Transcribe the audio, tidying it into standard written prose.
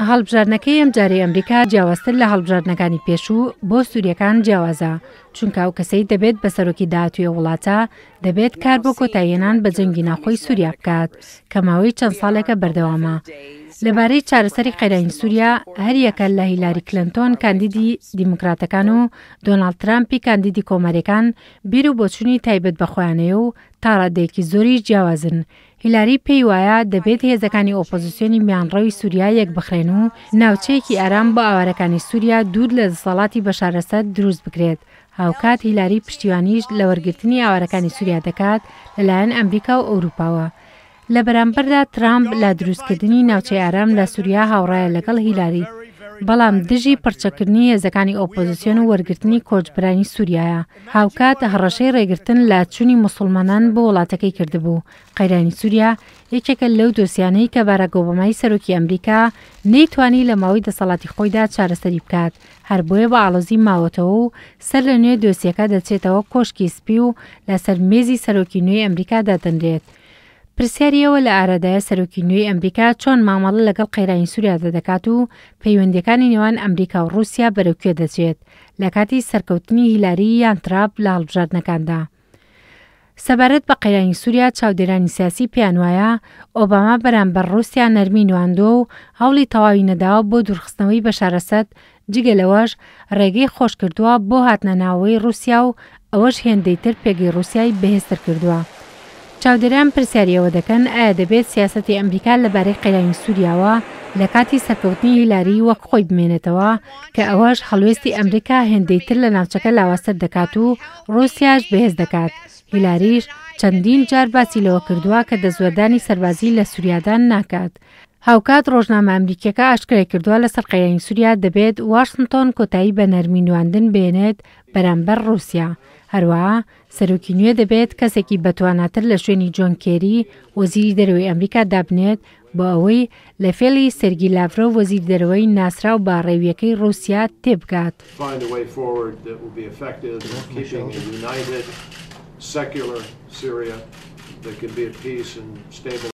هەڵبژاردنەکەی ئەم جارەی ئەمریکا جیاوازتر لە هەڵبژاردنەکانی پێشوو بۆ سووریەکان جیاوازە، چونکە ئەو کەسەی دەبێت بە سەرۆکی داهاتووی وڵاتە دەبێت کار بۆ کۆتاییهێنان بە جەنگی ناوخۆی سووریا بکات کە ماوەی چەند ساڵێکە بەردەوامە. لەبارەی چارەسەری قەیرانی سووریا هەر یەکە لە هیلاری کلنتۆن کاندیدی دیموکراتەکان و دۆناڵد ترامپی کاندیدی کۆمەریەکان بیر و بۆچوونی تایبەت بەخۆیانەیە و تا ڕادەیەکی زۆری جیاوازن. هیلاری پێی وایە دەبێت هێزەکانی ئۆپۆزیسیۆنی میانڕەوی سووریا یەک بخرێن و ناوچەیەکی ئارام بۆ ئاوارەکانی سووریا دوور لە دەسەڵاتی بەشار ئەسەد دروست بکرێت. هاوکات هیلاری پشتیوانیش لە وەرگرتنی ئاوارەکانی سووریا دەکات لەلایەن ئەمریکا و ئەوروپاوە. لە بەرامبەردا ترامپ لە دروستکردنی ناوچەی ئارام لە سووریا هاوڕایە لەگەڵ هیلاری، بەڵام دژی پڕچەکردنی هێزەکانی ئۆپۆزیسیۆن و وەرگرتنی کۆچبرانی سووریایە. هاوکات هەڕەشەی ڕێگرتن لە چوونی موسڵمانان بۆ وڵاتەکەی کردبوو. قەیرانی سووریا یەکێکە لەو دۆسیانەی کە باراک ئۆبامای سەرۆکی ئەمریکا نەیتوانی لە ماوەی دەسەڵاتی خۆیدا چارەسەری بکات، هەر بۆیە بە ئاڵۆزی ماوەتەوە و سەر لە نوێ دۆسیەکە دەچێتەوە کۆشکی سپی و لەسەر مێزی سەرۆکی نوێی ئەمریکا دادەنرێت. پرسیاریەوە لە ئارادایە سەرۆکی نوێی ئەمریکا چۆن مامەڵە لەگەڵ قەیرانی سووریا دەکات و پەیوەندیەکانی نێوان ئەمریکا و رووسیا بەرەوکوێ دەچێت لە کاتی سەرکەوتنی هیلاری یان ترامپ لە هەڵبژاردنەکاندا. سەبارەت بە قەیرانی سووریا چاودێرانی سیاسی پێیان وایە ئۆباما بەرامبەر رووسیا نەرمی نواندووە و هەوڵی تەواوی نەداوە بۆ دوورخستنەوەی بەشار ئەسەد، جگە لەوەش ڕێگەی خۆش کردووە بۆ هاتنە ناوەوەی رووسیا و ئەوەش هێندەی تر پێگەی رووسیای بەهێزتر کردووە. چاودێران پرسیاریەوە دەکەن ئایا دەبێت سیاسەتی ئەمریکا لەبارەی قەیرانی سووریاوە لە کاتی سەرکەوتنی هیلاری وەک خۆی بمێنێتەوە کە ئەوەش هەڵوێستی ئەمریکا هێندەی تر لە ناوچەکە لاوەستر دەکات و رووسیاش بەهێز دەکات. هیلاریش چەندین جار باسی لەوە کردووە کە دەزوەردانی سەربازی لە سووریادان ناکات. هاوکات ڕۆژنامە ئەمریکیەکە ئاشکرای کردووە لەسەر قەیرانی سووریا دەبێت واشنتۆن کۆتایی بە نەرمی نواندن بێنێت بەرامبەر رووسیا. هەروەها سەرۆکی نوێ دەبێت کەسێکی بەتواناتر لە شوێنی جۆن کێری وەزیری دەرەوەی ئەمریکا دابنێت بۆ ئەوەی لە فێڵی سێرگی لاڤرۆڤ وەزیری دەرەوەی ناسراو بە ڕێویەکەی رووسیا تێبگات.